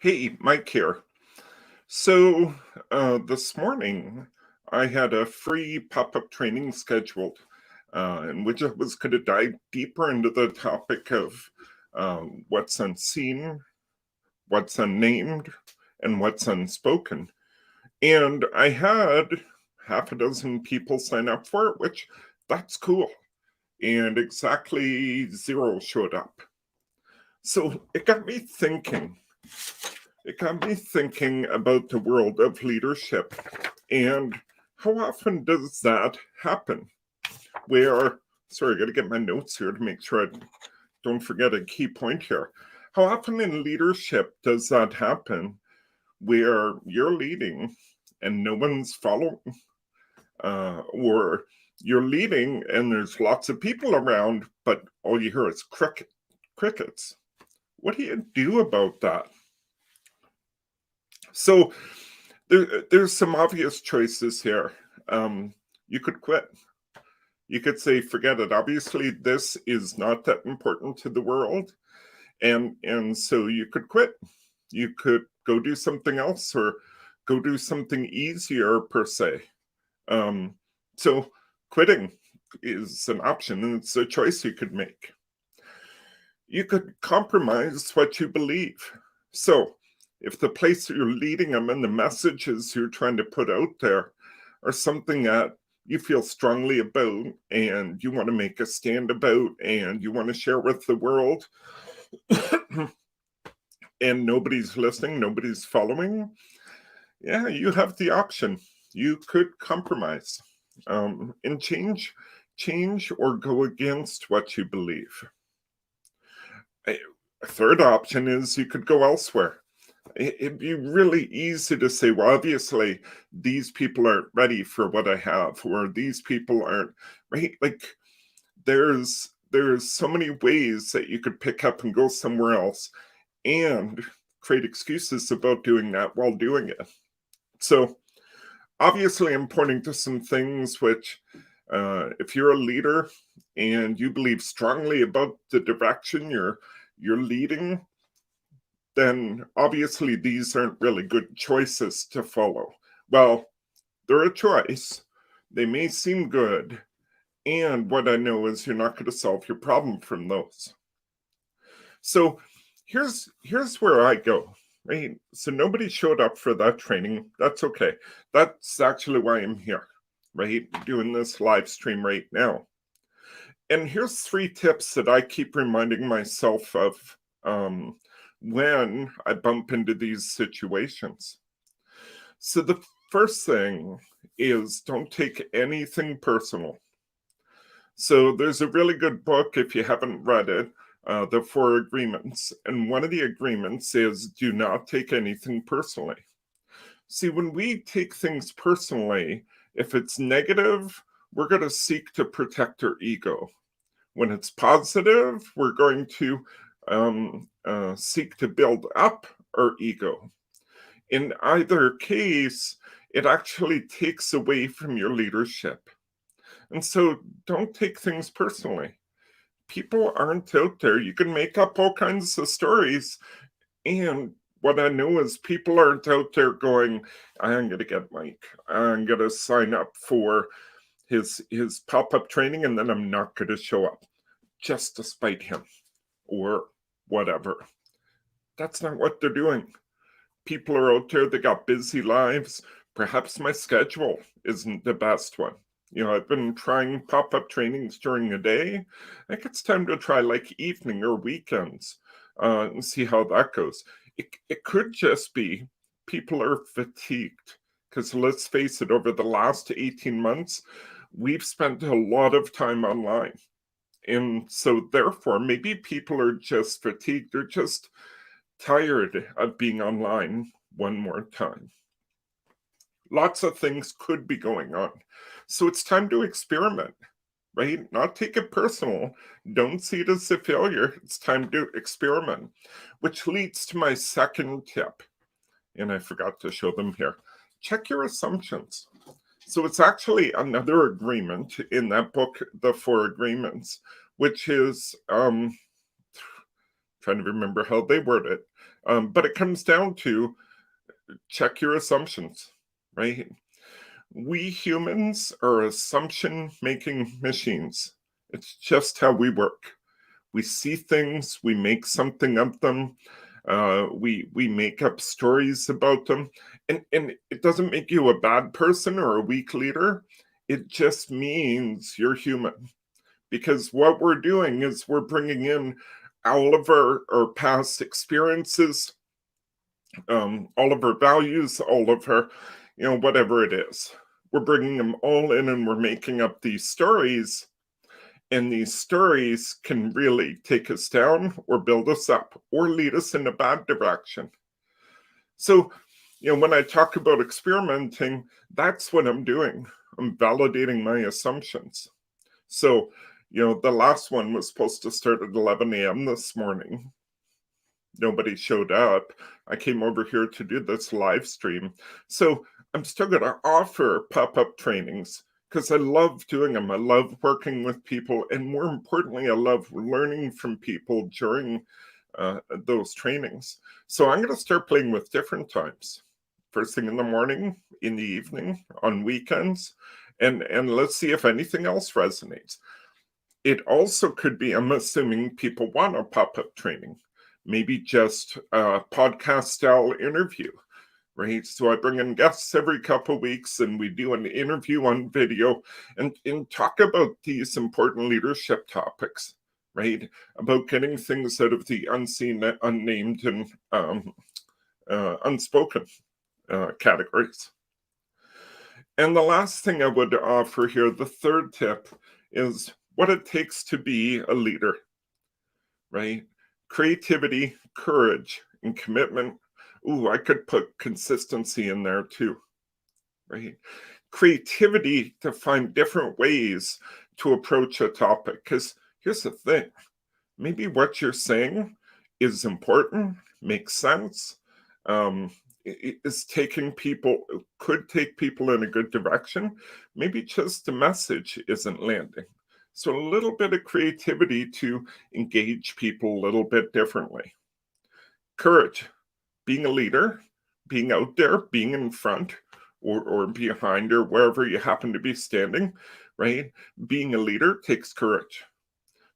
Hey, Mike here. So, this morning I had a free pop-up training scheduled, in which I was going to dive deeper into the topic of what's unseen, what's unnamed, and what's unspoken. And I had half a dozen people sign up for it, which that's cool. And exactly zero showed up. So it got me thinking. It got me thinking about the world of leadership and how often does that happen? Where, sorry, I got to get my notes here to make sure I don't forget a key point here. How often in leadership does that happen where you're leading and no one's following? Or you're leading and there's lots of people around, but all you hear is crickets. What do you do about that? So there's some obvious choices here. You could quit. You could say, forget it. Obviously, this is not that important to the world. And so you could quit. You could go do something else or go do something easier per se. So quitting is an option and it's a choice you could make. You could compromise what you believe. So if the place you're leading them and the messages you're trying to put out there are something that you feel strongly about and you want to make a stand about and you want to share with the world and nobody's listening, nobody's following, yeah, you have the option. You could compromise and change or go against what you believe. A third option is you could go elsewhere. It'd be really easy to say, well, obviously these people aren't ready for what I have, or these people aren't right. Like there's so many ways that you could pick up and go somewhere else and create excuses about doing that while doing it. So obviously I'm pointing to some things which if you're a leader and you believe strongly about the direction you're leading, then obviously these aren't really good choices to follow. Well, they're a choice. They may seem good. And what I know is you're not going to solve your problem from those. So here's where I go, right? So nobody showed up for that training. That's okay. That's actually why I'm here, right? Doing this live stream right now. And here's 3 tips that I keep reminding myself of when I bump into these situations. So the first thing is don't take anything personal. So there's a really good book, if you haven't read it, The 4 Agreements. And one of the agreements is do not take anything personally. See, when we take things personally, if it's negative, we're going to seek to protect our ego. When it's positive, we're going to seek to build up our ego. In either case, it actually takes away from your leadership. And so don't take things personally. People aren't out there. You can make up all kinds of stories. And what I know is people aren't out there going, I'm going to get Mike. I'm going to sign up for his pop-up training and then I'm not going to show up just to spite him or whatever. That's not what they're doing. People are out there, they got busy lives. Perhaps my schedule isn't the best one. You know, I've been trying pop-up trainings during the day. I think it's time to try like evening or weekends and see how that goes. It could just be people are fatigued because let's face it, over the last 18 months, we've spent a lot of time online. And so therefore, maybe people are just fatigued. They're just tired of being online one more time. Lots of things could be going on. So it's time to experiment, right? Not take it personal. Don't see it as a failure. It's time to experiment, which leads to my second tip. And I forgot to show them here. Check your assumptions. So it's actually another agreement in that book, The 4 Agreements, which is trying to remember how they word it. But it comes down to check your assumptions, right? We humans are assumption-making machines. It's just how we work. We see things, we make something of them, we make up stories about them, and it doesn't make you a bad person or a weak leader. It just means you're human, because what we're doing is we're bringing in all of our past experiences, all of our values, all of our, whatever it is. We're bringing them all in and we're making up these stories. And these stories can really take us down or build us up or lead us in a bad direction. So, when I talk about experimenting, that's what I'm doing. I'm validating my assumptions. So, the last one was supposed to start at 11 a.m. this morning. Nobody showed up. I came over here to do this live stream. So I'm still going to offer pop-up trainings because I love doing them. I love working with people. And more importantly, I love learning from people during those trainings. So I'm going to start playing with different times. First thing in the morning, in the evening, on weekends. And let's see if anything else resonates. It also could be, I'm assuming people want a pop-up training. Maybe just a podcast style interview, right? So I bring in guests every couple of weeks and we do an interview on video and talk about these important leadership topics, right? About getting things out of the unseen, unnamed, and unspoken categories. And the last thing I would offer here, the third tip, is what it takes to be a leader, right? Creativity, courage, and commitment. Ooh, I could put consistency in there too, right? Creativity to find different ways to approach a topic. Because here's the thing, maybe what you're saying is important, makes sense, could take people in a good direction. Maybe just the message isn't landing. So a little bit of creativity to engage people a little bit differently. Courage, being a leader, being out there, being in front or behind or wherever you happen to be standing, right? Being a leader takes courage,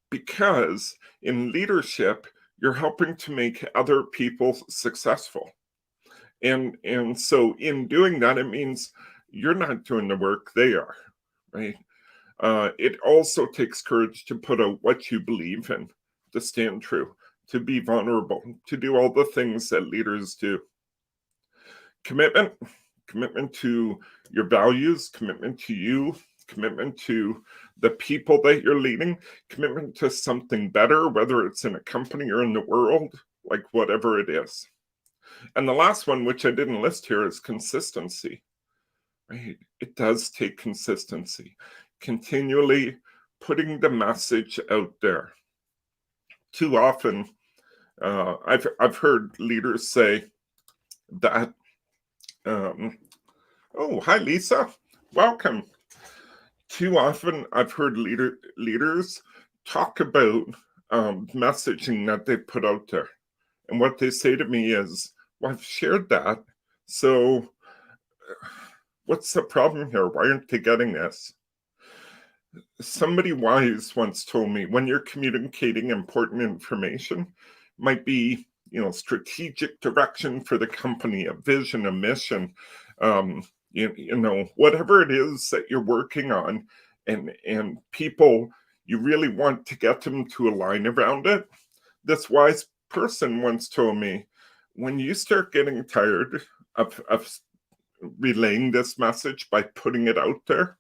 because in leadership, you're helping to make other people successful. And so in doing that, it means you're not doing the work, they are, right? It also takes courage to put out what you believe in, to stand true, to be vulnerable, to do all the things that leaders do. Commitment to your values, commitment to you, commitment to the people that you're leading, commitment to something better, whether it's in a company or in the world, like whatever it is. And the last one, which I didn't list here, is consistency, right? It does take consistency. Continually putting the message out there. Too often, I've heard leaders say that, oh, hi, Lisa, welcome. Too often, I've heard leaders talk about messaging that they put out there. And what they say to me is, well, I've shared that, so what's the problem here? Why aren't they getting this? Somebody wise once told me, when you're communicating important information, might be, strategic direction for the company, a vision, a mission, whatever it is that you're working on, and people, you really want to get them to align around it. This wise person once told me, when you start getting tired of relaying this message by putting it out there,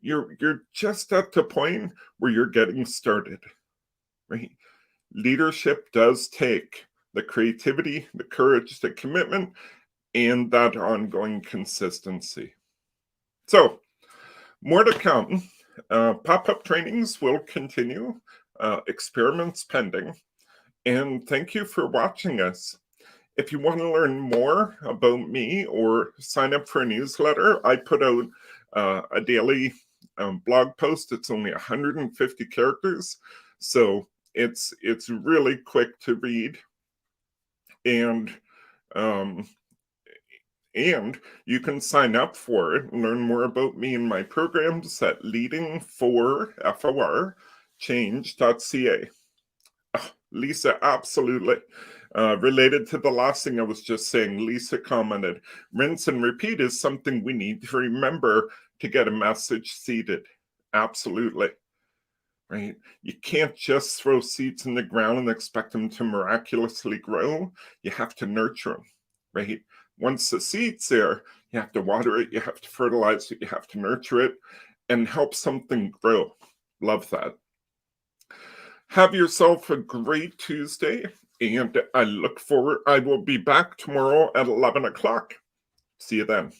you're just at the point where you're getting started, right? Leadership does take the creativity, the courage, the commitment, and that ongoing consistency. So, more to come. Pop-up trainings will continue, experiments pending, and thank you for watching us. If you want to learn more about me or sign up for a newsletter, I put out a daily blog post. It's only 150 characters. So It's really quick to read, and um, you can sign up for it and learn more about me and my programs at leadingforchange.ca. Lisa, absolutely. Related to the last thing I was just saying, Lisa commented, rinse and repeat is something we need to remember to get a message seeded. Absolutely. Right? You can't just throw seeds in the ground and expect them to miraculously grow. You have to nurture them, right? Once the seed's there, you have to water it, you have to fertilize it, you have to nurture it, and help something grow. Love that. Have yourself a great Tuesday, and I look forward. I will be back tomorrow at 11 o'clock. See you then.